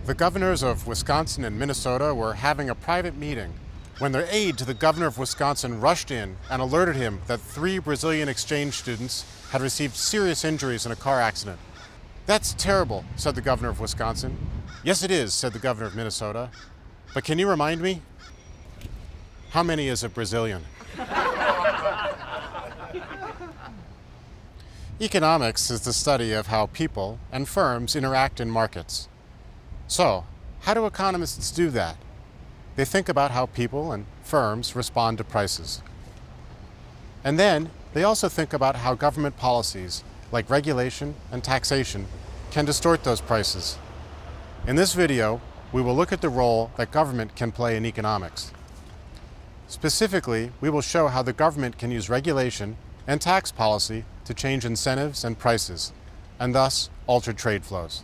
The governors of Wisconsin and Minnesota were having a private meeting when their aide to the governor of Wisconsin rushed in and alerted him that 3 Brazilian exchange students had received serious injuries in a car accident. "That's terrible," said the governor of Wisconsin. "Yes, it is," said the governor of Minnesota. "But can you remind me, how many is a Brazilian?" Economics is the study of how people and firms interact in markets. So, how do economists do that? They think about how people and firms respond to prices. And then, they also think about how government policies, like regulation and taxation, can distort those prices. In this video, we will look at the role that government can play in economics. Specifically, we will show how the government can use regulation and tax policy to change incentives and prices, and thus alter trade flows.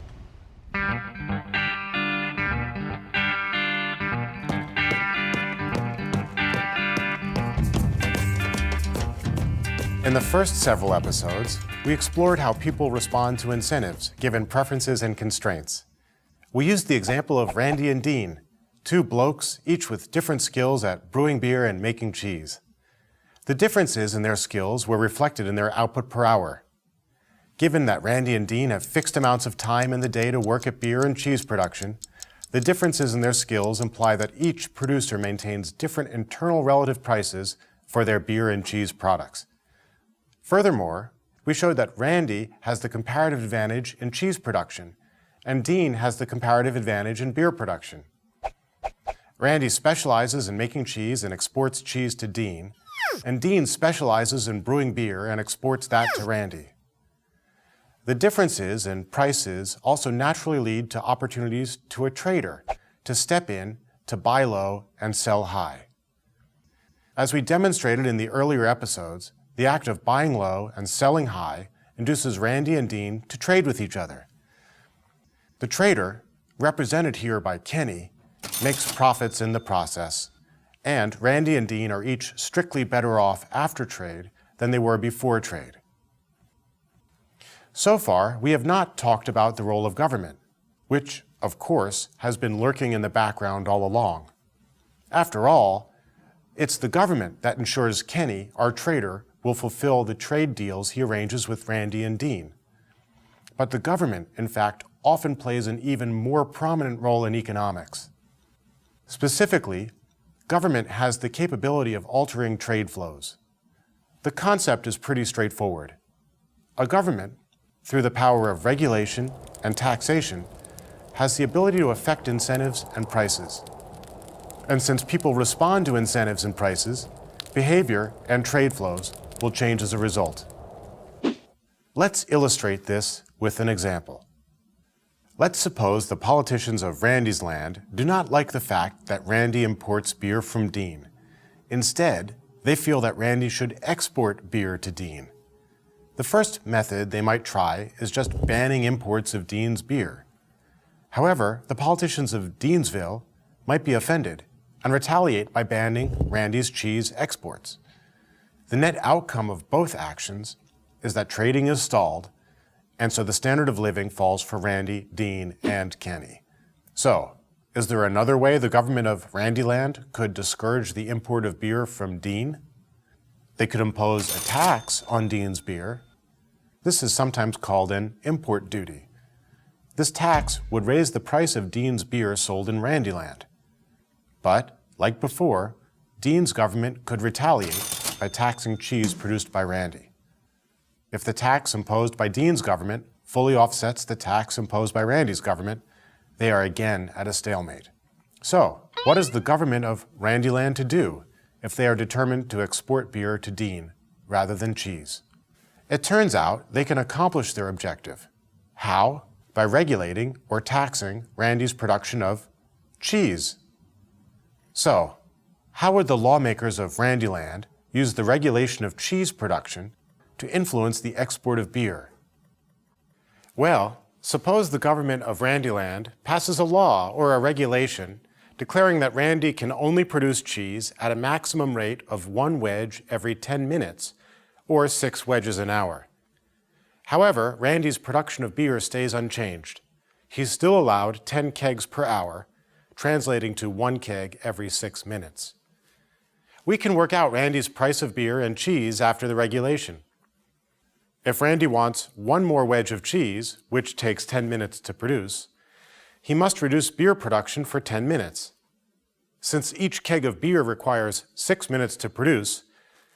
In the first several episodes, we explored how people respond to incentives given preferences and constraints. We used the example of Randy and Dean, 2 blokes, each with different skills at brewing beer and making cheese. The differences in their skills were reflected in their output per hour. Given that Randy and Dean have fixed amounts of time in the day to work at beer and cheese production, the differences in their skills imply that each producer maintains different internal relative prices for their beer and cheese products. Furthermore, we showed that Randy has the comparative advantage in cheese production, and Dean has the comparative advantage in beer production. Randy specializes in making cheese and exports cheese to Dean, and Dean specializes in brewing beer and exports that to Randy. The differences in prices also naturally lead to opportunities to a trader to step in, to buy low and sell high. As we demonstrated in the earlier episodes, the act of buying low and selling high induces Randy and Dean to trade with each other. The trader, represented here by Kenny, makes profits in the process, and Randy and Dean are each strictly better off after trade than they were before trade. So far, we have not talked about the role of government, which, of course, has been lurking in the background all along. After all, it's the government that ensures Kenny, our trader, will fulfill the trade deals he arranges with Randy and Dean. But the government, in fact, often plays an even more prominent role in economics. Specifically, government has the capability of altering trade flows. The concept is pretty straightforward. A government, through the power of regulation and taxation, has the ability to affect incentives and prices. And since people respond to incentives and prices, behavior and trade flows will change as a result. Let's illustrate this with an example. Let's suppose the politicians of Randy's land do not like the fact that Randy imports beer from Dean. Instead, they feel that Randy should export beer to Dean. The first method they might try is just banning imports of Dean's beer. However, the politicians of Deansville might be offended and retaliate by banning Randy's cheese exports. The net outcome of both actions is that trading is stalled, and so the standard of living falls for Randy, Dean, and Kenny. So, is there another way the government of Randyland could discourage the import of beer from Dean? They could impose a tax on Dean's beer. This is sometimes called an import duty. This tax would raise the price of Dean's beer sold in Randyland. But, like before, Dean's government could retaliate by taxing cheese produced by Randy. If the tax imposed by Dean's government fully offsets the tax imposed by Randy's government, they are again at a stalemate. So, what is the government of Randyland to do if they are determined to export beer to Dean rather than cheese? It turns out they can accomplish their objective. How? By regulating or taxing Randy's production of cheese. So, how would the lawmakers of Randyland use the regulation of cheese production to influence the export of beer? Well, suppose the government of Randyland passes a law or a regulation declaring that Randy can only produce cheese at a maximum rate of 1 wedge every 10 minutes, or 6 wedges an hour. However, Randy's production of beer stays unchanged. he's still allowed 10 kegs per hour, translating to 1 keg every 6 minutes. We can work out Randy's price of beer and cheese after the regulation. If Randy wants 1 more wedge of cheese, which takes 10 minutes to produce, he must reduce beer production for 10 minutes. Since each keg of beer requires 6 minutes to produce,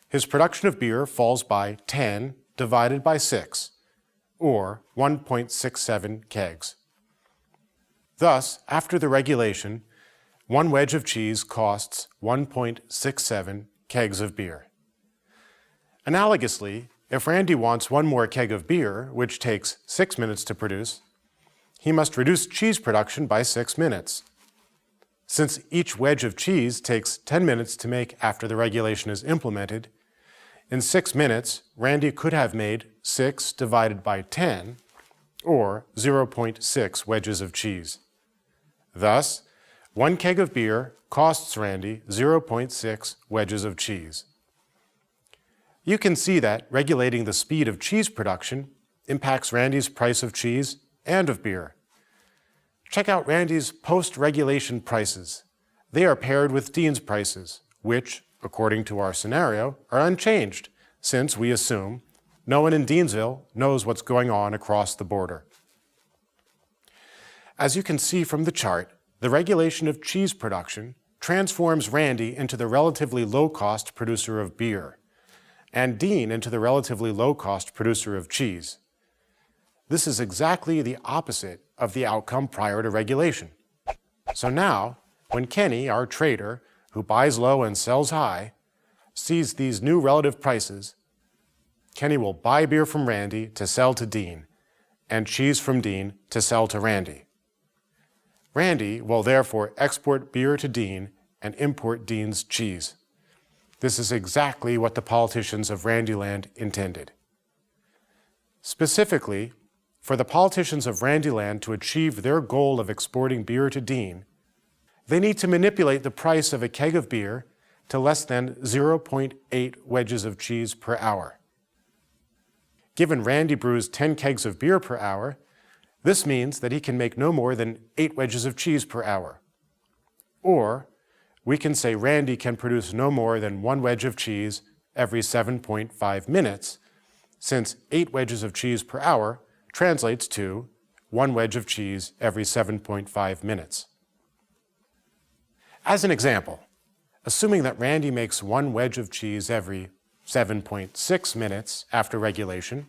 his production of beer falls by 10 divided by 6, or 1.67 kegs. Thus, after the regulation, 1 wedge of cheese costs 1.67 kegs of beer. Analogously, if Randy wants 1 more keg of beer, which takes 6 minutes to produce, he must reduce cheese production by 6 minutes. Since each wedge of cheese takes 10 minutes to make after the regulation is implemented, in 6 minutes, Randy could have made 6 divided by 10, or 0.6 wedges of cheese. Thus, 1 keg of beer costs Randy 0.6 wedges of cheese. You can see that regulating the speed of cheese production impacts Randy's price of cheese and of beer. Check out Randy's post-regulation prices. They are paired with Dean's prices, which, according to our scenario, are unchanged, since we assume no one in Deansville knows what's going on across the border. As you can see from the chart, the regulation of cheese production transforms Randy into the relatively low-cost producer of beer, and Dean into the relatively low-cost producer of cheese. This is exactly the opposite of the outcome prior to regulation. So now, when Kenny, our trader, who buys low and sells high, sees these new relative prices, Kenny will buy beer from Randy to sell to Dean, and cheese from Dean to sell to Randy. Randy will therefore export beer to Dean and import Dean's cheese. This is exactly what the politicians of Randyland intended. Specifically, for the politicians of Randyland to achieve their goal of exporting beer to Dean, they need to manipulate the price of a keg of beer to less than 0.8 wedges of cheese per hour. Given Randy brews 10 kegs of beer per hour, this means that he can make no more than 8 wedges of cheese per hour. Or, we can say Randy can produce no more than 1 wedge of cheese every 7.5 minutes, since 8 wedges of cheese per hour translates to 1 wedge of cheese every 7.5 minutes. As an example, assuming that Randy makes 1 wedge of cheese every 7.6 minutes after regulation,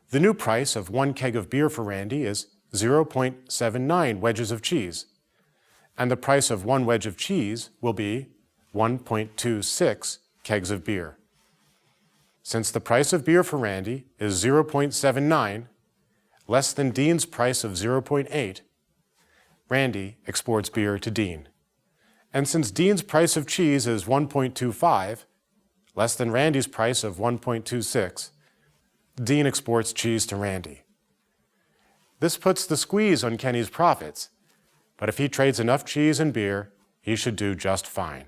the new price of 1 keg of beer for Randy is 0.79 wedges of cheese, and the price of 1 wedge of cheese will be 1.26 kegs of beer. Since the price of beer for Randy is 0.79, less than Dean's price of 0.8, Randy exports beer to Dean. And since Dean's price of cheese is 1.25, less than Randy's price of 1.26, Dean exports cheese to Randy. This puts the squeeze on Kenny's profits, but if he trades enough cheese and beer, he should do just fine.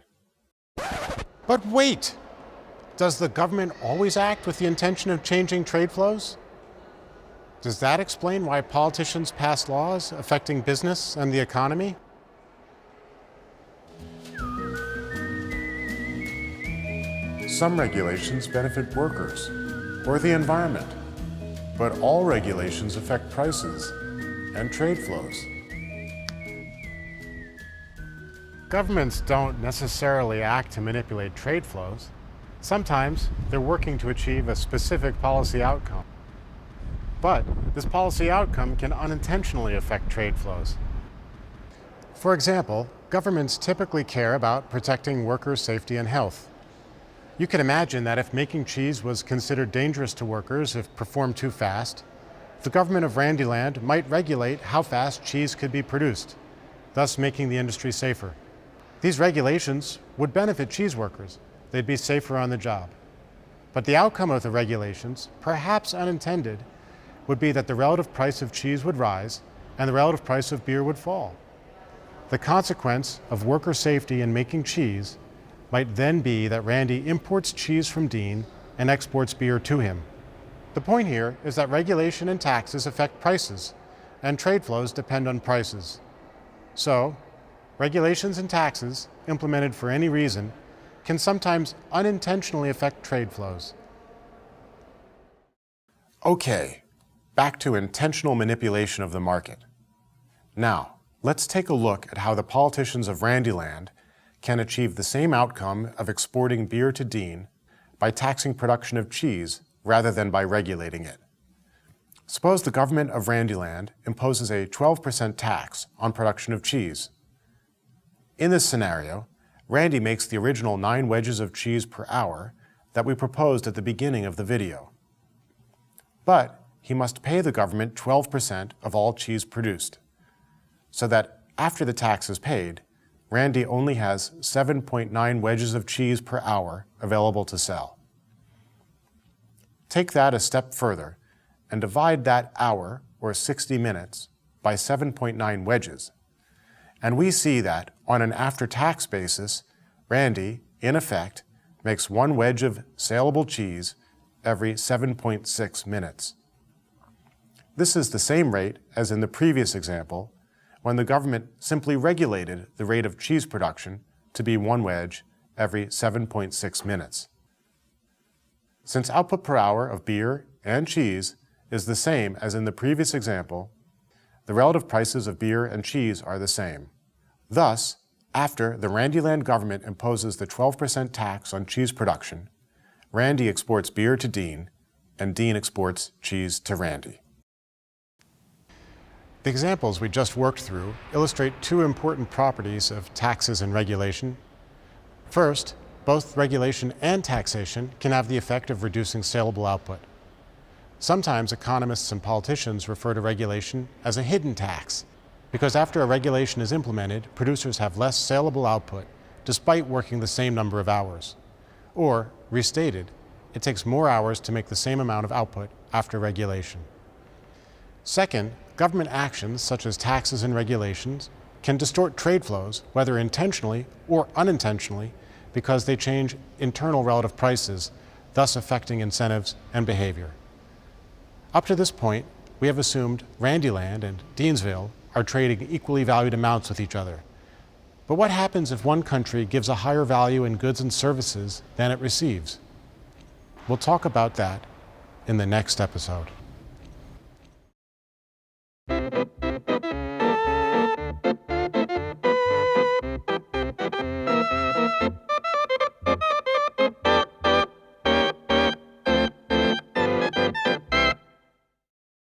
But wait! Does the government always act with the intention of changing trade flows? Does that explain why politicians pass laws affecting business and the economy? Some regulations benefit workers or the environment, but all regulations affect prices and trade flows. Governments don't necessarily act to manipulate trade flows. Sometimes they're working to achieve a specific policy outcome. But this policy outcome can unintentionally affect trade flows. For example, governments typically care about protecting workers' safety and health. You can imagine that if making cheese was considered dangerous to workers if performed too fast, the government of Randyland might regulate how fast cheese could be produced, thus making the industry safer. These regulations would benefit cheese workers. They'd be safer on the job. But the outcome of the regulations, perhaps unintended, would be that the relative price of cheese would rise and the relative price of beer would fall. The consequence of worker safety in making cheese might then be that Randy imports cheese from Dean and exports beer to him. The point here is that regulation and taxes affect prices, and trade flows depend on prices. So, regulations and taxes, implemented for any reason, can sometimes unintentionally affect trade flows. Okay, back to intentional manipulation of the market. Now, let's take a look at how the politicians of Randyland can achieve the same outcome of exporting beer to Dean by taxing production of cheese rather than by regulating it. Suppose the government of Randyland imposes a 12% tax on production of cheese. In this scenario, Randy makes the original 9 wedges of cheese per hour that we proposed at the beginning of the video. But he must pay the government 12% of all cheese produced, so that after the tax is paid, Randy only has 7.9 wedges of cheese per hour available to sell. Take that a step further and divide that hour, or 60 minutes, by 7.9 wedges. And we see that, on an after-tax basis, Randy, in effect, makes 1 wedge of saleable cheese every 7.6 minutes. This is the same rate as in the previous example, when the government simply regulated the rate of cheese production to be 1 wedge every 7.6 minutes. Since output per hour of beer and cheese is the same as in the previous example, the relative prices of beer and cheese are the same. Thus, after the Randyland government imposes the 12% tax on cheese production, Randy exports beer to Dean, and Dean exports cheese to Randy. The examples we just worked through illustrate 2 important properties of taxes and regulation. First, both regulation and taxation can have the effect of reducing saleable output. Sometimes economists and politicians refer to regulation as a hidden tax, because after a regulation is implemented, producers have less saleable output despite working the same number of hours. Or, restated, it takes more hours to make the same amount of output after regulation. Second, government actions such as taxes and regulations can distort trade flows, whether intentionally or unintentionally, because they change internal relative prices, thus affecting incentives and behavior. Up to this point, we have assumed Randyland and Deansville are trading equally valued amounts with each other. But what happens if one country gives a higher value in goods and services than it receives? We'll talk about that in the next episode.